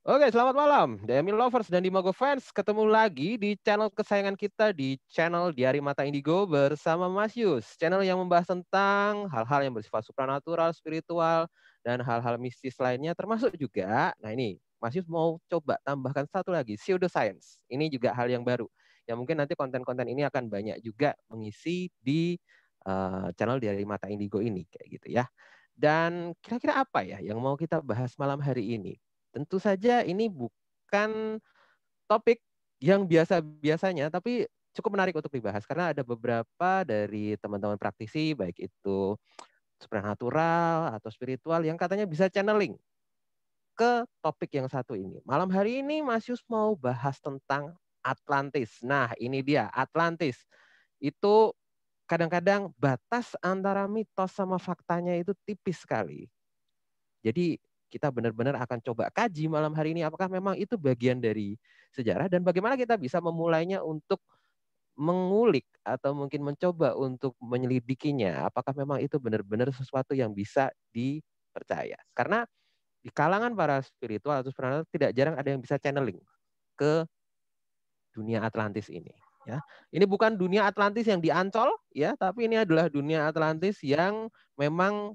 Oke, selamat malam, DMI Lovers dan Dimago Fans. Ketemu lagi di channel kesayangan kita di channel Diari Mata Indigo bersama Mas Yus. Channel yang membahas tentang hal-hal yang bersifat supranatural, spiritual, dan hal-hal mistis lainnya. Termasuk juga, nah ini Mas Yus mau coba tambahkan satu lagi, pseudoscience. Ini juga hal yang baru. Yang mungkin nanti konten-konten ini akan banyak juga mengisi di channel Diari Mata Indigo ini. Kayak gitu ya. Dan kira-kira apa ya yang mau kita bahas malam hari ini? Tentu saja ini bukan topik yang biasa-biasanya, tapi cukup menarik untuk dibahas karena ada beberapa dari teman-teman praktisi, baik itu supernatural atau spiritual yang katanya bisa channeling ke topik yang satu ini. Malam hari ini Mas Yus mau bahas tentang Atlantis. Nah, ini dia Atlantis. Itu kadang-kadang batas antara mitos sama faktanya itu tipis sekali. Jadi kita benar-benar akan coba kaji malam hari ini apakah memang itu bagian dari sejarah dan bagaimana kita bisa memulainya untuk mengulik atau mungkin mencoba untuk menyelidikinya. Apakah memang itu benar-benar sesuatu yang bisa dipercaya. Karena di kalangan para spiritual atau supernatural tidak jarang ada yang bisa channeling ke dunia Atlantis ini. Ya, ini bukan dunia Atlantis yang di Ancol, ya, tapi ini adalah dunia Atlantis yang memang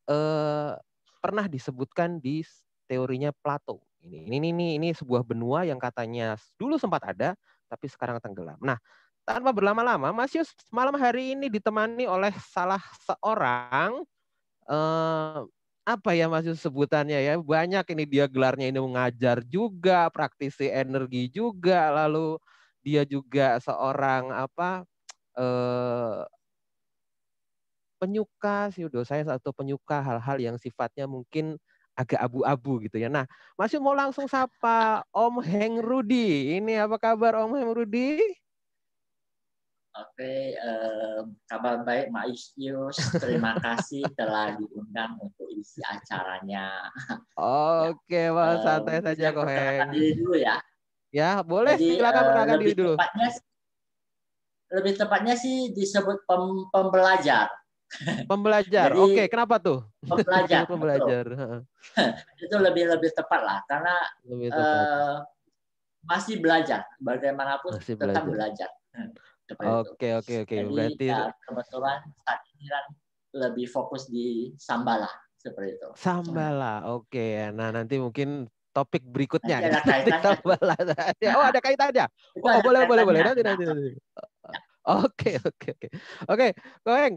eh, pernah disebutkan di teorinya Plato. Ini sebuah benua yang katanya dulu sempat ada, tapi sekarang tenggelam. Nah, tanpa berlama-lama, Mas Yus malam hari ini ditemani oleh salah seorang eh, apa ya Mas Yus sebutannya ya, banyak ini dia gelarnya ini mengajar juga, praktisi energi juga, lalu dia juga seorang apa eh, penyuka pseudoscience atau penyuka hal-hal yang sifatnya mungkin agak abu-abu gitu ya. Nah, masih mau langsung sapa Om Heng Rudi. Ini apa kabar Om Heng Rudi? Oke, kabar baik Mak Yus. Terima kasih telah diundang untuk isi acaranya. Ya, Oke, Mas, santai mungkin saja saya kok Heng. perkenalkan diri dulu ya. Ya, boleh Jadi silakan perkenalkan diri dulu. lebih tepatnya sih disebut pembelajar. Pembelajar. Oke, Jadi kenapa tuh? pembelajar, Disebut betul. pembelajar. Itu lebih tepat lah, karena Lebih tepat. eh, masih belajar. Bagaimanapun Masih tetap belajar. belajar. Seperti itu. Oke, oke, oke. Jadi Berarti ya kebetulan saat ini kan lebih fokus di Sambala seperti itu. Sambala. Oke. Nah, nanti mungkin topik berikutnya Nanti kita ada nanti kaitannya tuh. Sambala. Oh, Nah, ada kaitannya. itu Oh, ada boleh, boleh, boleh. kaitannya. Nanti, nanti, Kenapa? nanti. Oke, oke, oke. Oke, Koeng.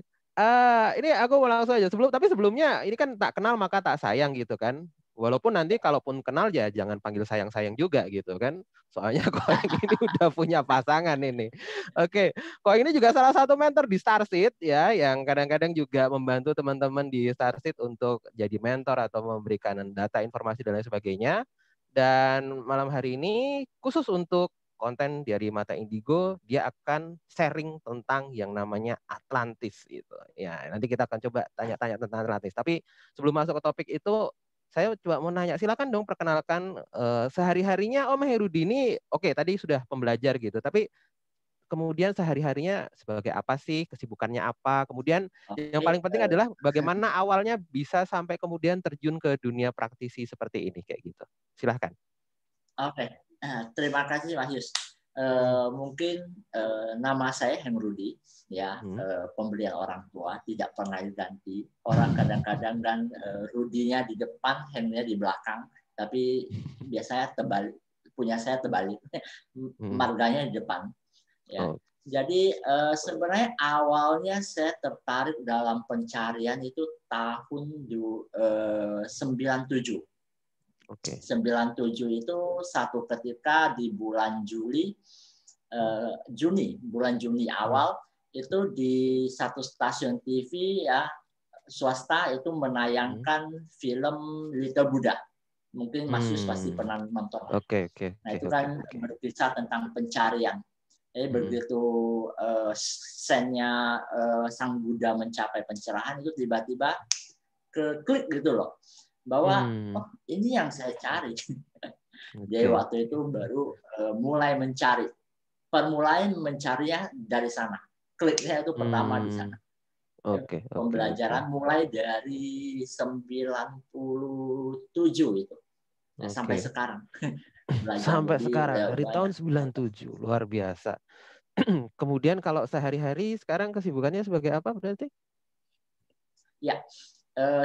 Ini aku mau langsung aja. Tapi sebelumnya ini kan tak kenal maka tak sayang gitu kan. Walaupun nanti kalaupun kenal ya jangan panggil sayang-sayang juga gitu kan. Soalnya Koeng ini udah punya pasangan ini. Oke, Koeng ini juga salah satu mentor di Starseed ya, yang kadang-kadang juga membantu teman-teman di Starseed untuk jadi mentor atau memberikan data, informasi dan lain sebagainya. Dan malam hari ini khusus untuk konten dari Mata Indigo, dia akan sharing tentang yang namanya Atlantis itu. Ya, nanti kita akan coba tanya-tanya tentang Atlantis. Tapi sebelum masuk ke topik itu, saya coba mau nanya, silakan dong perkenalkan sehari-harinya Om Herudi ini. Oke, tadi sudah pembelajar gitu, tapi kemudian sehari-harinya sebagai apa sih, kesibukannya apa? Kemudian yang Oke, paling penting adalah bagaimana awalnya bisa sampai kemudian terjun ke dunia praktisi seperti ini kayak gitu. Silahkan. oke. Terima kasih Mas Yus. Hmm. Mungkin nama saya Heng Rudi, ya, Hmm. pembelian orang tua tidak pernah diganti. Orang kadang-kadang kan Rudinya di depan, Hengnya di belakang, tapi biasanya terbalik. Punya saya terbalik, Hmm. marganya di depan. Ya. Oh, Jadi sebenarnya awalnya saya tertarik dalam pencarian itu tahun 97. oke. 97 itu satu ketika di bulan bulan Juni Hmm. awal itu di satu stasiun TV ya swasta itu Hmm. menayangkan film Little Buddha. Mungkin Mas Yus pasti Hmm. pernah nonton. Oke, oke, Nah oke, itu oke, kan oke. berkisah tentang pencarian. Jadi Hmm. begitu sennya Sang Buddha mencapai pencerahan itu tiba-tiba ke klik gitu loh bahwa Hmm. oh ini yang saya cari. Jadi Oke. waktu itu baru mulai mencari. Permulaan mencarinya dari sana. Kliknya itu pertama di Hmm. sana. Oke, oke, oke. Pembelajaran mulai dari 97 itu. Nah, sampai sekarang belajar. Sampai Jadi sekarang ya, dari tahun 97, luar biasa. Kemudian kalau sehari-hari sekarang kesibukannya sebagai apa berarti? Ya,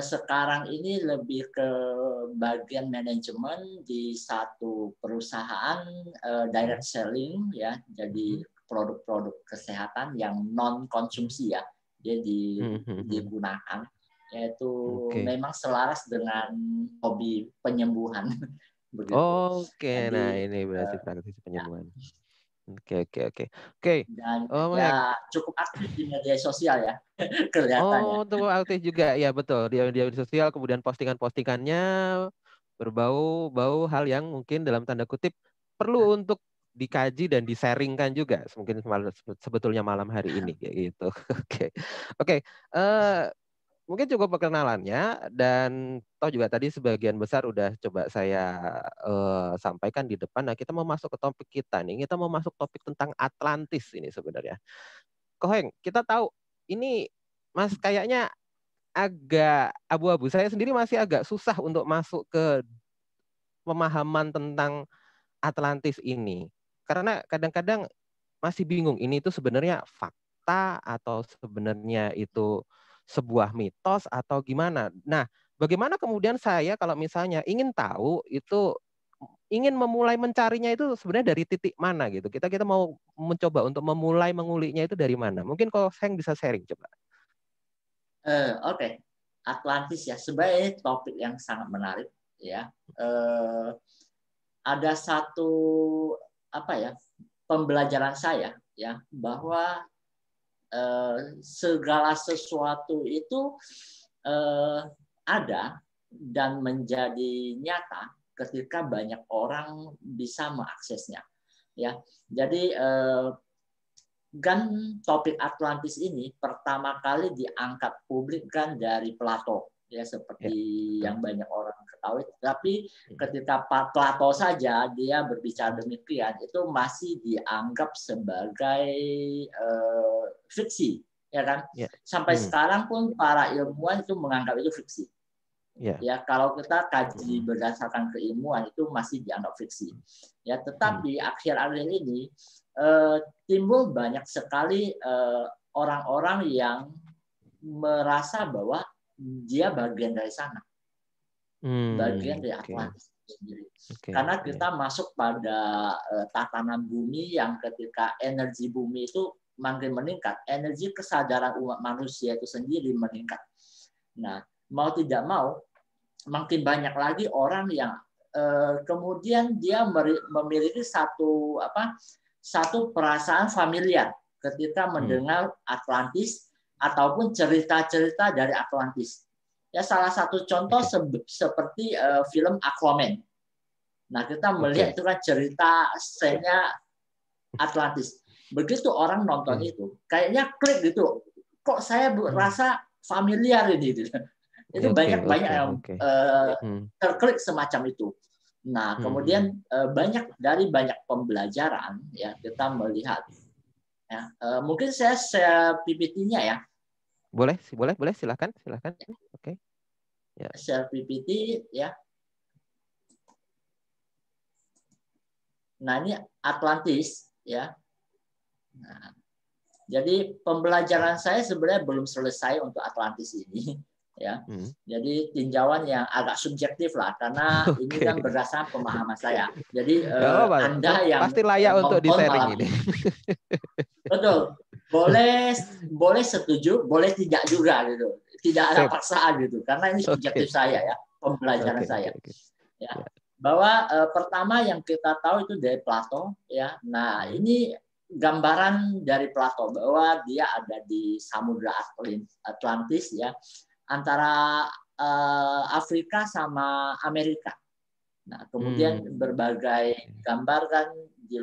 sekarang ini lebih ke bagian manajemen di satu perusahaan direct selling ya, jadi produk-produk kesehatan yang non konsumsi ya, dia digunakan, yaitu memang selaras dengan hobi penyembuhan begitu. Oke, nah Jadi ini berarti praktisi ya, penyembuhan. Oke. dan Oh, ya cukup aktif di media sosial ya kelihatannya. tuh aktif juga ya, betul. Dia di sosial, kemudian postingan-postingannya berbau-bau hal yang mungkin dalam tanda kutip perlu untuk dikaji dan disaringkan juga. Mungkin sebetulnya malam hari ini kayak gitu. Oke. Eh, Mungkin cukup perkenalannya, dan toh juga tadi sebagian besar udah coba saya sampaikan di depan. Nah, kita mau masuk ke topik kita nih. Kita mau masuk topik tentang Atlantis ini sebenarnya. Koheng, kita tahu ini Mas kayaknya agak abu-abu. Saya sendiri masih agak susah untuk masuk ke pemahaman tentang Atlantis ini. Karena kadang-kadang masih bingung ini itu sebenarnya fakta atau sebenarnya itu sebuah mitos atau gimana. Nah, bagaimana kemudian saya kalau misalnya ingin tahu itu, ingin memulai mencarinya itu sebenarnya dari titik mana gitu. Kita mau mencoba untuk memulai menguliknya itu dari mana. Mungkin kalau saya bisa sharing coba. Oke. Atlantis ya, sebenarnya topik yang sangat menarik ya. Ada satu apa ya, pembelajaran saya ya, bahwa segala sesuatu itu ada dan menjadi nyata ketika banyak orang bisa mengaksesnya ya. Jadi kan topik Atlantis ini pertama kali diangkat publik kan dari Plato ya, seperti Ya, yang banyak orang ketahui. Tapi ketika Plato saja dia berbicara demikian, itu masih dianggap sebagai fiksi, ya kan? ya. Sampai sekarang pun para ilmuwan itu menganggap itu fiksi. Ya. Ya, kalau kita kaji berdasarkan keilmuan itu masih dianggap fiksi. Ya, tetapi akhir-akhir ini timbul banyak sekali orang-orang yang merasa bahwa dia bagian dari sana, bagian dari Atlantis sendiri. Karena kita masuk pada tatanan bumi yang ketika energi bumi itu makin meningkat, energi kesadaran umat manusia itu sendiri meningkat. Nah, mau tidak mau, makin banyak lagi orang yang kemudian dia memiliki satu perasaan familiar ketika mendengar Atlantis ataupun cerita-cerita dari Atlantis. Ya, salah satu contoh seperti film Aquaman. Nah, kita melihat itu kan cerita senya Atlantis. Begitu orang nonton itu, kayaknya klik gitu. Kok saya rasa familiar ini gitu. Itu banyak yang terklik semacam itu. Nah, kemudian banyak pembelajaran ya, kita melihat ya, mungkin saya share PPT-nya ya. Boleh silakan. Oke. Ya. Share PPT ya. Nah, ini Atlantis ya. Nah, jadi pembelajaran saya sebenarnya belum selesai untuk Atlantis ini ya. Jadi tinjauan yang agak subjektif lah, karena ini kan berdasarkan pemahaman saya. Jadi Anda yang pasti layak untuk di-sharing ini. Betul. Boleh setuju, boleh tidak juga gitu. Tidak ada paksaan gitu, karena ini subjektif saya ya, pembelajaran saya. Ya. Bahwa pertama yang kita tahu itu dari Plato ya. Nah, ini gambaran dari Plato bahwa dia ada di Samudra Atlantis ya, antara Afrika sama Amerika. Nah, kemudian berbagai gambar kan di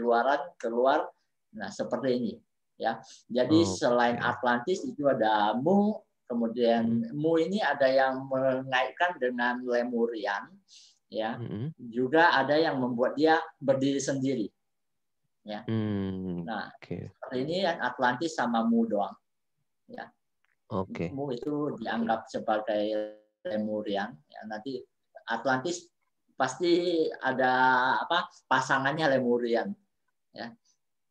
keluar. Nah, seperti ini ya. Jadi selain Atlantis itu ada Mu, kemudian Mu ini ada yang mengaitkan dengan Lemurian ya. Juga ada yang membuat dia berdiri sendiri. Ya. Nah, seperti ini Atlantis sama Mu doang. Ya. Mu itu dianggap sebagai Lemurian ya. Nanti Atlantis pasti ada pasangannya Lemurian. Ya.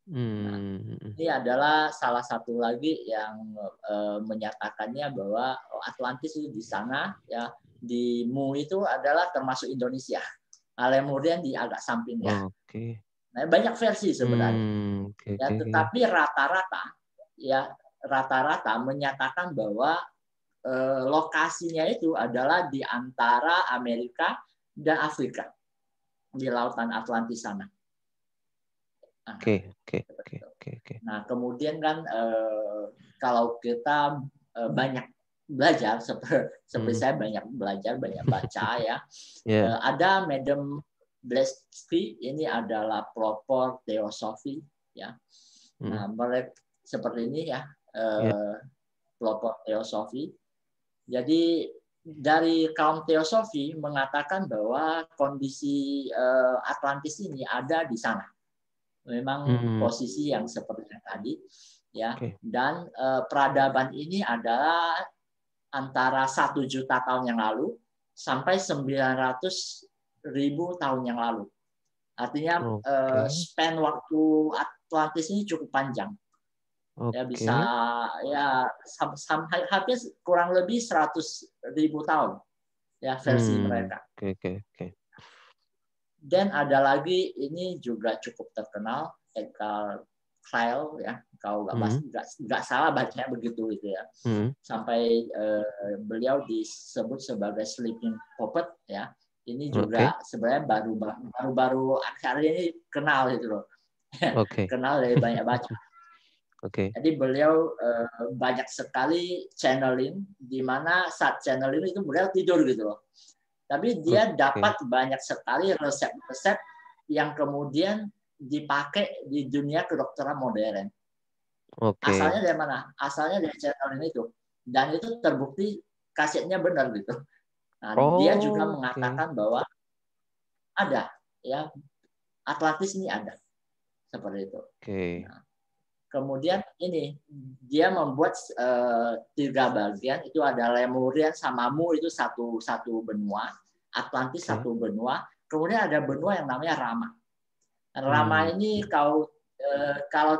Nah, ini adalah salah satu lagi yang menyatakannya bahwa Atlantis itu di sana, ya, di Mu itu adalah termasuk Indonesia. Nah, Lemurian di agak samping ya. Oke. Nah, banyak versi sebenarnya. Ya, tetapi rata-rata menyatakan bahwa lokasinya itu adalah di antara Amerika dan Afrika di lautan Atlantis sana. Oke. Nah, kemudian kan kalau kita banyak belajar, seperti saya banyak belajar, banyak baca ya. Ada Madame Blavatsky, ini adalah pelopor teosofi ya. Nah, mereka seperti ini ya, pelopor teosofi. Jadi dari kaum teosofi mengatakan bahwa kondisi Atlantis ini ada di sana. Memang posisi yang seperti yang tadi ya. Dan peradaban ini adalah antara 1 juta tahun yang lalu sampai 900.000 tahun yang lalu. Artinya span waktu Atlantis ini cukup panjang. Ya, bisa ya hampir kurang lebih 100.000 tahun ya versi mereka. Dan ada lagi, ini juga cukup terkenal, Edgar Cayce ya, kalau nggak salah bacanya begitu gitu ya. Sampai beliau disebut sebagai sleeping puppet ya. Ini juga sebenarnya baru akhir ini kenal gitu loh. Kenal dari banyak baca. Jadi beliau banyak sekali channeling, di mana saat channeling itu beliau tidur gitu loh. Tapi dia dapat banyak sekali resep-resep yang kemudian dipakai di dunia kedokteran modern. Asalnya dari mana? Asalnya dari channeling itu. Dan itu terbukti kasetnya benar gitu. Nah, dia juga mengatakan bahwa ada ya, Atlantis ini ada. Seperti itu. Nah, kemudian ini dia membuat 3 bagian, itu ada Lemurian sama Mu, itu satu benua, Atlantis satu benua, kemudian ada benua yang namanya Rama. Rama ini kalau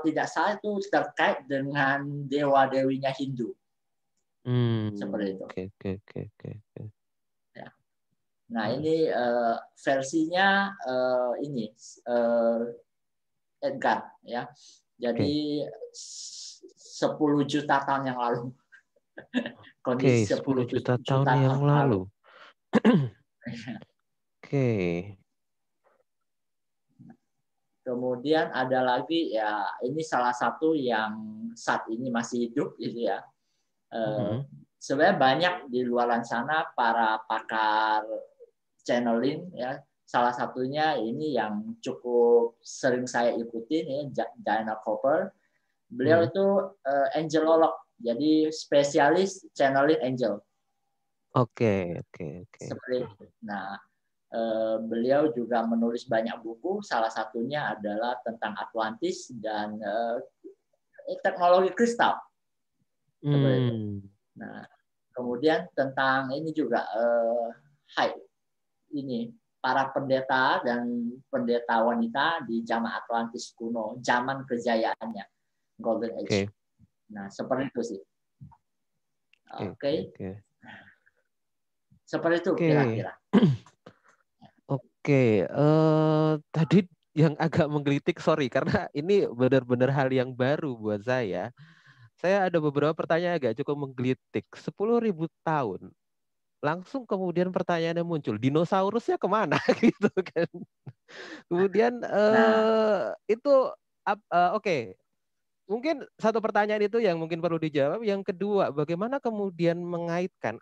tidak salah itu terkait dengan dewa-dewinya Hindu. Seperti itu. Ya. Nah, ini versinya ini Edgar ya. Jadi 10 juta tahun yang lalu. Kondisi 10 juta tahun yang lalu. Kemudian ada lagi ya, ini salah satu yang saat ini masih hidup gitu ya. Sebenarnya banyak di luar sana para pakar channeling ya. Salah satunya ini yang cukup sering saya ikutin ya, Diana Cooper. Beliau itu angelolog, jadi spesialis channeling angel. Seperti itu. Nah, beliau juga menulis banyak buku. Salah satunya adalah tentang Atlantis dan teknologi kristal. Seperti itu. Nah, kemudian tentang ini juga ini para pendeta dan pendeta wanita di zaman Atlantis kuno, zaman kejayaannya, Golden Age. Nah, seperti itu sih. Seperti itu kira-kira. Tadi yang agak menggelitik, sorry, karena ini benar-benar hal yang baru buat saya. Saya ada beberapa pertanyaan agak cukup menggelitik. 10.000 tahun. Langsung kemudian pertanyaannya muncul, dinosaurusnya kemana gitu kan? Kemudian itu mungkin satu pertanyaan itu yang mungkin perlu dijawab. Yang kedua, bagaimana kemudian mengaitkan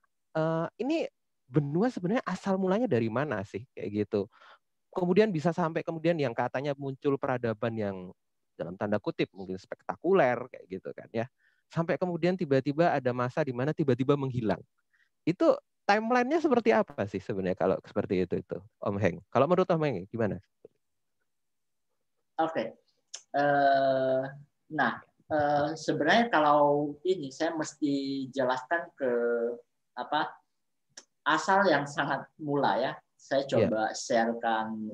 ini benua sebenarnya asal mulanya dari mana sih kayak gitu? Kemudian bisa sampai kemudian yang katanya muncul peradaban yang dalam tanda kutip mungkin spektakuler kayak gitu kan ya. Sampai kemudian tiba-tiba ada masa di mana tiba-tiba menghilang. Itu timeline-nya seperti apa sih sebenarnya kalau seperti itu Om Heng? Kalau menurut Om Heng gimana? Nah, sebenarnya kalau ini saya mesti jelaskan ke asal yang sangat mula ya. Saya coba sharekan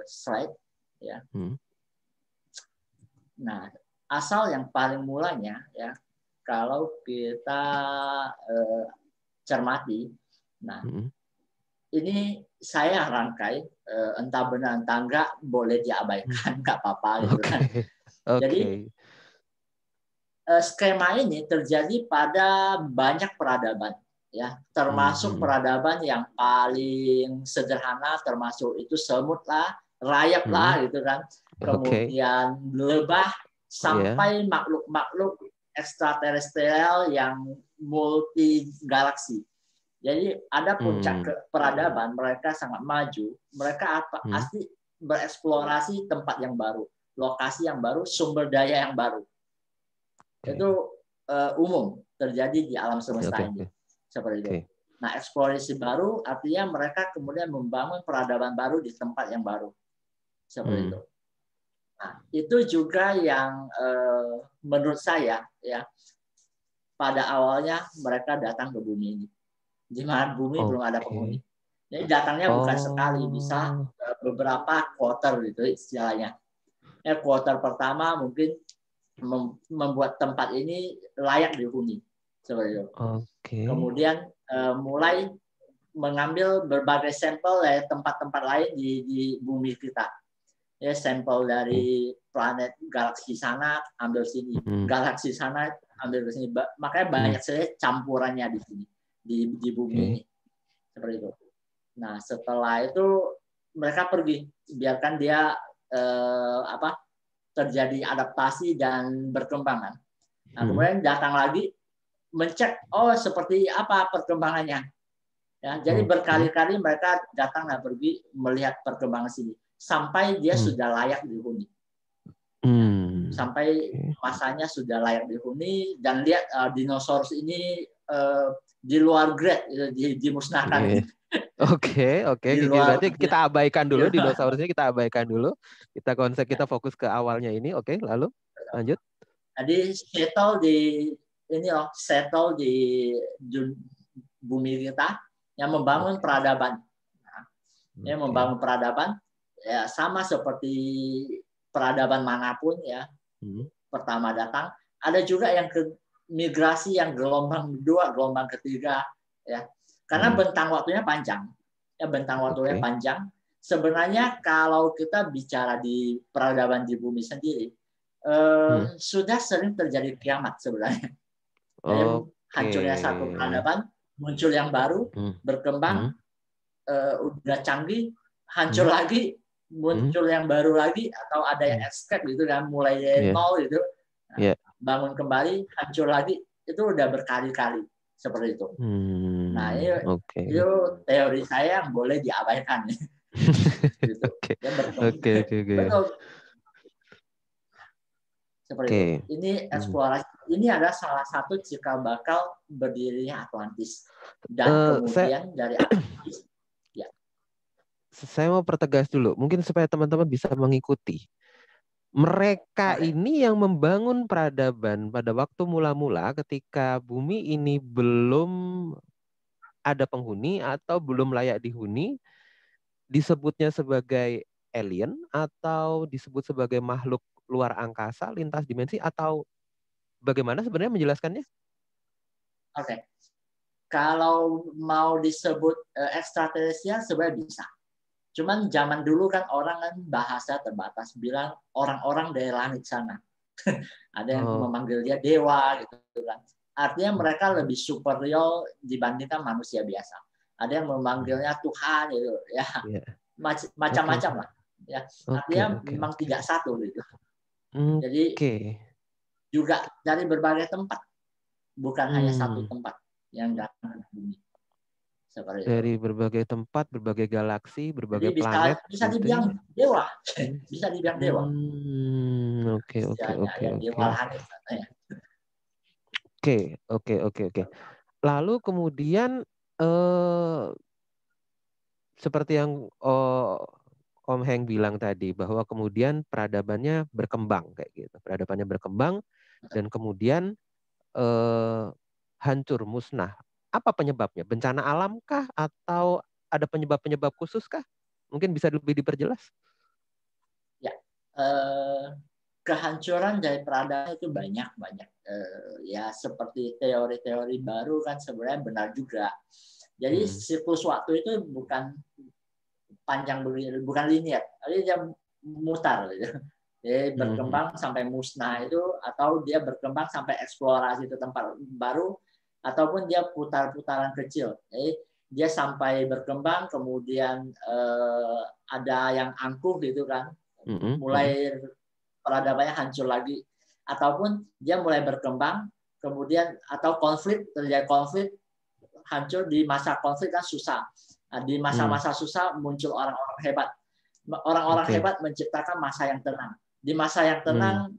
slide ya. Nah, asal yang paling mulanya ya, kalau kita cermati, nah ini saya rangkai, entah benar entah enggak boleh diabaikan, nggak apa-apa gitu kan. Jadi skema ini terjadi pada banyak peradaban, ya, termasuk peradaban yang paling sederhana, termasuk itu semut lah, rayap lah, gitu kan. Kemudian lebah sampai makhluk-makhluk ekstraterestrial yang multi galaksi. Jadi ada puncak peradaban, mereka sangat maju, mereka pasti bereksplorasi tempat yang baru, lokasi yang baru, sumber daya yang baru. Itu umum terjadi di alam semesta ini, seperti itu. Nah, eksplorasi baru artinya mereka kemudian membangun peradaban baru di tempat yang baru, seperti itu. Nah, itu juga yang menurut saya ya, pada awalnya mereka datang ke bumi ini, di mana bumi belum ada penghuni. Jadi datangnya bukan sekali, bisa beberapa quarter gitu istilahnya. Quarter pertama mungkin membuat tempat ini layak dihuni, seperti itu. Kemudian mulai mengambil berbagai sampel dari tempat-tempat lain di bumi kita. Ya, sampel dari planet galaksi sana ambil sini, galaksi sana ambil sini. Makanya banyak sekali campurannya di sini, di bumi ini, seperti itu. Nah, setelah itu mereka pergi, biarkan dia terjadi adaptasi dan berkembang. Nah, kemudian datang lagi mencek, seperti apa perkembangannya. Ya, jadi berkali-kali mereka datang dan pergi melihat perkembangan sini sampai dia sudah layak dihuni. Ya, sampai masanya sudah layak dihuni dan lihat dinosaurus ini di luar grade, dimusnahkan. Oke. Berarti kita abaikan dulu dinosaurusnya, kita abaikan dulu. Kita fokus ke awalnya ini. Oke, lalu lanjut. Jadi settle di bumi kita yang membangun peradaban. Yang membangun peradaban ya sama seperti peradaban manapun ya. Pertama datang, ada juga yang migrasi yang gelombang kedua, gelombang ketiga ya. Karena bentang waktunya panjang. Ya, bentang waktunya panjang. Sebenarnya kalau kita bicara di peradaban di bumi sendiri, sudah sering terjadi kiamat sebenarnya. Jadi hancurnya satu peradaban, muncul yang baru, berkembang, udah canggih, hancur lagi, muncul yang baru lagi, atau ada yang escape gitu kan, mulai dari nol gitu, bangun kembali, hancur lagi, itu udah berkali-kali. Seperti itu. Nah, itu teori saya yang boleh diabaikan. Gitu. Betul. Seperti itu. Ini eksplorasi. Ini adalah salah satu cikal bakal berdirinya Atlantis. Dan kemudian dari Atlantis. Ya. Saya mau pertegas dulu, mungkin supaya teman-teman bisa mengikuti. Mereka ini yang membangun peradaban pada waktu mula-mula ketika bumi ini belum ada penghuni atau belum layak dihuni, disebutnya sebagai alien atau disebut sebagai makhluk luar angkasa, lintas dimensi, atau bagaimana sebenarnya menjelaskannya? Oke. Kalau mau disebut ekstraterestrial sebenarnya bisa. Cuman zaman dulu kan orang kan bahasa terbatas, bilang orang-orang dari langit sana. Ada yang memanggil dia dewa gitu kan. Artinya mereka lebih superior dibandingkan manusia biasa. Ada yang memanggilnya Tuhan gitu ya. Macam-macam lah. Ya. Artinya memang tidak satu gitu. Jadi juga dari berbagai tempat. Bukan hanya satu tempat yang datang ke bumi. Dari berbagai tempat, berbagai galaksi, berbagai planet. Bisa dibilang dewa. Bisa dibilang dewa. Oke. Lalu kemudian seperti yang Om Heng bilang tadi, bahwa kemudian peradabannya berkembang kayak gitu. Peradabannya berkembang dan kemudian hancur, musnah. apa penyebabnya? Bencana alam kah atau ada penyebab-penyebab khusus kah? Mungkin bisa lebih diperjelas. Ya, kehancuran dari peradaban itu banyak. Ya seperti teori-teori baru kan sebenarnya benar juga. Jadi siklus waktu itu bukan panjang begini, bukan linear. Jadi dia mutar gitu. Dia berkembang sampai musnah itu, atau dia berkembang sampai eksplorasi ke tempat baru, ataupun dia putar-putaran kecil. Jadi dia sampai berkembang, kemudian ada yang angkuh gitu kan, mulai peradabannya hancur lagi, ataupun dia mulai berkembang, kemudian atau terjadi konflik, hancur. Di masa konflik kan susah. Nah, di masa-masa susah muncul orang-orang hebat. Orang-orang hebat menciptakan masa yang tenang. Di masa yang tenang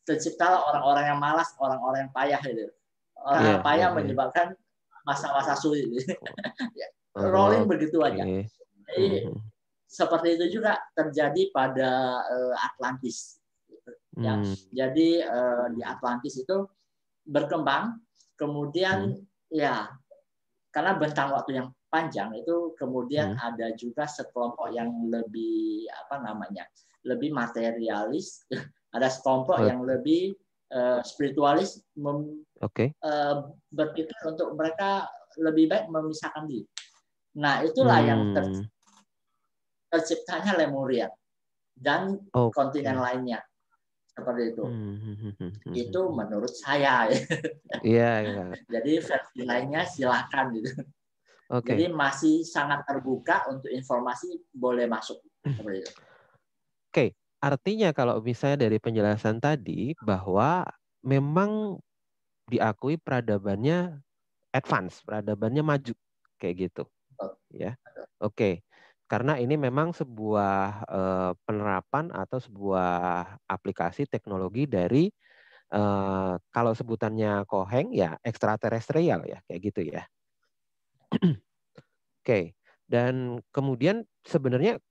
terciptalah orang-orang yang malas, orang-orang yang payah gitu. Orang yang payah menyebabkan masa-masa sulit. Rolling begitu aja. Jadi seperti itu juga terjadi pada Atlantis. Ya. Jadi di Atlantis itu berkembang, kemudian ya karena bentang waktu yang panjang itu, kemudian ada juga sekelompok yang lebih lebih materialis, ada sekelompok yang lebih spiritualis, berpikir untuk mereka lebih baik memisahkan diri. Nah, itulah yang terciptanya Lemuria dan kontinen lainnya seperti itu. Itu menurut saya. Iya. Jadi versi lainnya silakan gitu. Jadi masih sangat terbuka untuk informasi, boleh masuk seperti itu. Artinya kalau misalnya dari penjelasan tadi bahwa memang diakui peradabannya advance, peradabannya maju kayak gitu. Ya. Karena ini memang sebuah penerapan atau sebuah aplikasi teknologi dari kalau sebutannya Koheng ya ekstraterestrial ya, kayak gitu ya. Dan kemudian sebenarnya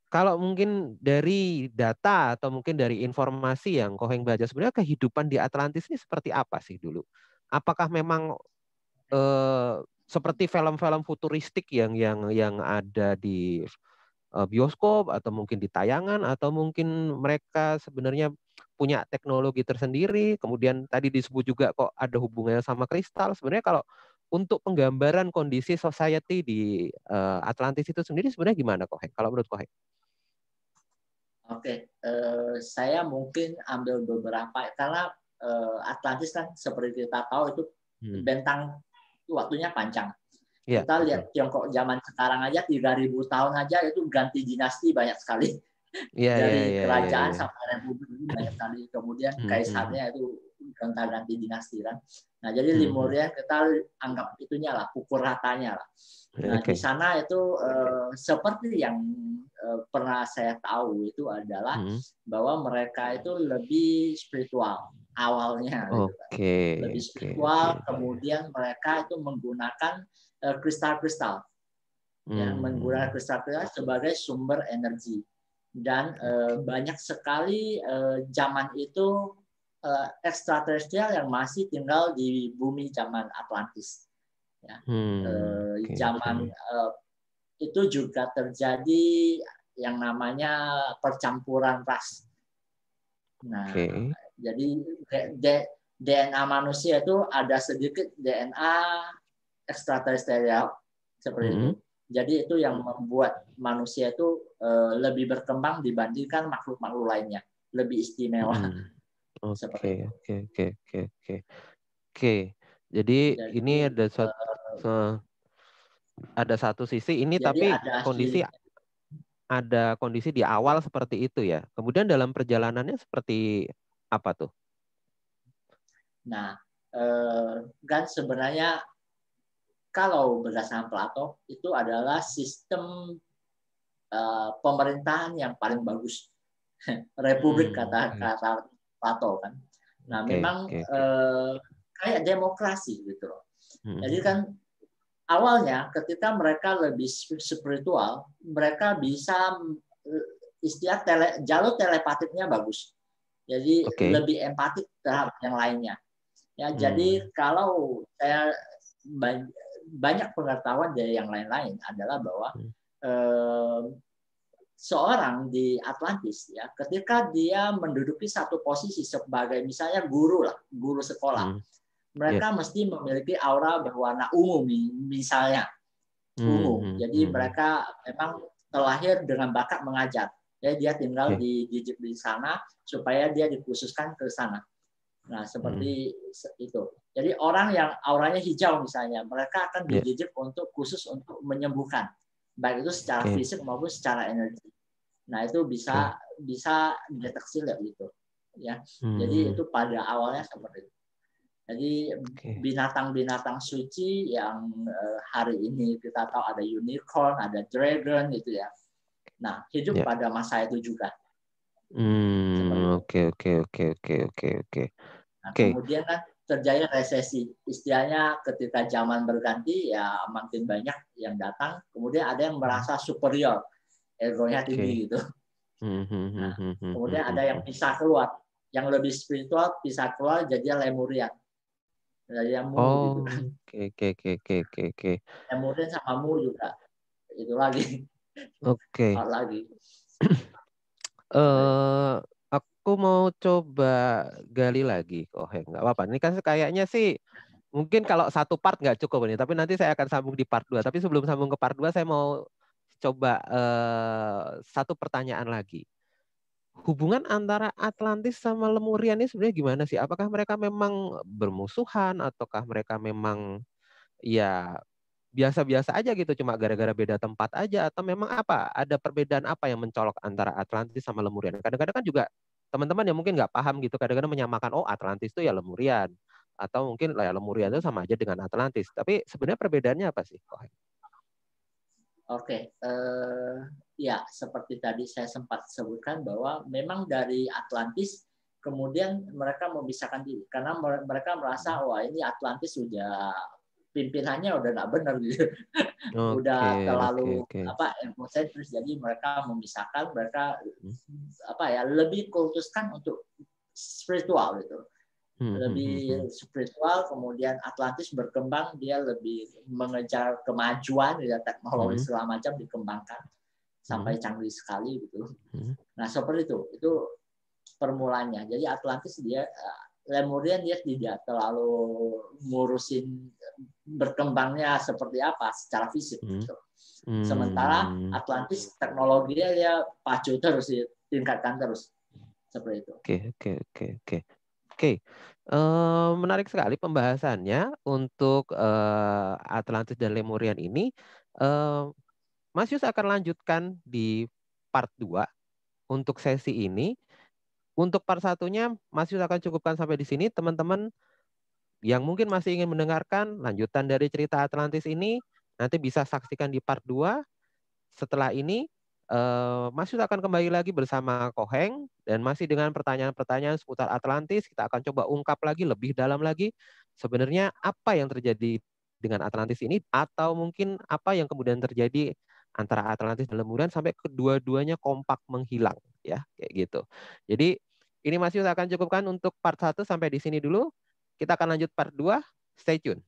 kalau mungkin dari data atau mungkin dari informasi yang Koheng baca, sebenarnya kehidupan di Atlantis ini seperti apa sih dulu? Apakah memang seperti film-film futuristik yang ada di bioskop atau mungkin di tayangan, atau mungkin mereka sebenarnya punya teknologi tersendiri? Kemudian tadi disebut juga kok ada hubungannya sama kristal. Sebenarnya kalau untuk penggambaran kondisi society di Atlantis itu sendiri sebenarnya gimana Koheng? Kalau menurut Koheng? Saya mungkin ambil beberapa, karena Atlantis kan seperti kita tahu itu bentang waktunya panjang. Kita lihat Tiongkok zaman sekarang aja 3.000 tahun aja itu ganti dinasti banyak sekali. Dari kerajaan sampai republik banyak sekali. Kemudian kaisarnya itu gonta-ganti dinasti kan. Nah, jadi Lemuria kita anggap itunya lah, pukul ratanya lah. Nah, di sana itu seperti yang pernah saya tahu itu adalah bahwa mereka itu lebih spiritual awalnya, lebih spiritual. Kemudian mereka itu menggunakan kristal-kristal, menggunakan kristal-kristal sebagai sumber energi. Dan banyak sekali zaman itu ekstraterestrial yang masih tinggal di bumi zaman Atlantis. Zaman itu juga terjadi yang namanya percampuran ras. Nah, jadi DNA manusia itu ada sedikit DNA ekstraterestrial seperti itu. Jadi itu yang membuat manusia itu lebih berkembang dibandingkan makhluk-makhluk lainnya, lebih istimewa. Jadi ini ada satu sisi ini, tapi ada kondisi di awal seperti itu ya. Kemudian dalam perjalanannya seperti apa tuh? Nah, kan sebenarnya kalau berdasarkan Plato itu adalah sistem pemerintahan yang paling bagus. Republik kata Plato kan. Nah, memang kayak demokrasi gitu loh. Jadi kan awalnya ketika mereka lebih spiritual, mereka bisa jalur telepatiknya bagus. Jadi lebih empatik terhadap yang lainnya. Ya, jadi kalau saya banyak pengetahuan dari yang lain-lain adalah bahwa seorang di Atlantis ya, ketika dia menduduki satu posisi sebagai misalnya guru sekolah, mereka mesti memiliki aura berwarna ungu misalnya ungu. Jadi mereka memang terlahir dengan bakat mengajar. Jadi dia tinggal di sana supaya dia dikhususkan ke sana. Nah, seperti itu. Jadi orang yang auranya hijau misalnya, mereka akan dididik untuk khusus untuk menyembuhkan, baik itu secara fisik maupun secara energi. Nah, itu bisa deteksi gitu. Ya. Jadi itu pada awalnya seperti itu. Jadi binatang-binatang suci yang hari ini kita tahu ada unicorn, ada dragon gitu ya. Nah, hidup pada masa itu juga. Oke. Nah, kemudian kan terjadi resesi. Istilahnya ketika zaman berganti ya makin banyak yang datang. Kemudian ada yang merasa superior, egonya tinggi gitu. Nah, kemudian ada yang pisah keluar, yang lebih spiritual pisah keluar jadi Lemurian. Jadi yang Mu gitu kan. Oke. Lemurian sama Mu juga. Itu lagi. Oke. Lagi. Aku mau coba gali lagi kok, nggak apa-apa. Ini kan kayaknya sih mungkin kalau satu part nggak cukup ini, tapi nanti saya akan sambung di part 2. Tapi sebelum sambung ke part 2, saya mau coba satu pertanyaan lagi. Hubungan antara Atlantis sama Lemuria ini sebenarnya gimana sih? Apakah mereka memang bermusuhan ataukah mereka memang ya biasa-biasa aja gitu, cuma gara-gara beda tempat aja, atau memang apa? Ada perbedaan apa yang mencolok antara Atlantis sama Lemurian? Kadang-kadang kan juga teman-teman yang mungkin nggak paham gitu, kadang-kadang menyamakan, oh Atlantis itu ya Lemurian, atau mungkin ya Lemurian itu sama aja dengan Atlantis. Tapi sebenarnya perbedaannya apa sih? Oke, ya seperti tadi saya sempat sebutkan bahwa memang dari Atlantis kemudian mereka memisahkan diri karena mereka merasa wah ini Atlantis sudah pimpinannya udah nggak benar gitu, udah terlalu egosentris, jadi mereka memisahkan, mereka lebih kultuskan untuk spiritual gitu. Lebih spiritual, kemudian Atlantis berkembang, dia lebih mengejar kemajuan, ya, teknologi segala macam dikembangkan sampai canggih sekali gitu. Nah seperti itu permulanya. Jadi Atlantis Lemurian dia tidak terlalu ngurusin berkembangnya seperti apa secara fisik. Gitu. Sementara Atlantis teknologinya dia pacu terus, ditingkatkan terus seperti itu. Oke, menarik sekali pembahasannya untuk Atlantis dan Lemurian ini. Mas Yus akan lanjutkan di part 2 untuk sesi ini. Untuk part 1-nya, Mas Yus akan cukupkan sampai di sini. Teman-teman yang mungkin masih ingin mendengarkan lanjutan dari cerita Atlantis ini, nanti bisa saksikan di part 2. Setelah ini, Mas Yus akan kembali lagi bersama Koheng dan masih dengan pertanyaan-pertanyaan seputar Atlantis. Kita akan coba ungkap lagi lebih dalam lagi sebenarnya apa yang terjadi dengan Atlantis ini, atau mungkin apa yang kemudian terjadi antara Atlantis dan Lemurian sampai kedua-duanya kompak menghilang, ya kayak gitu. Jadi ini Mas Yus akan cukupkan untuk part 1 sampai di sini dulu. Kita akan lanjut part 2. Stay tune.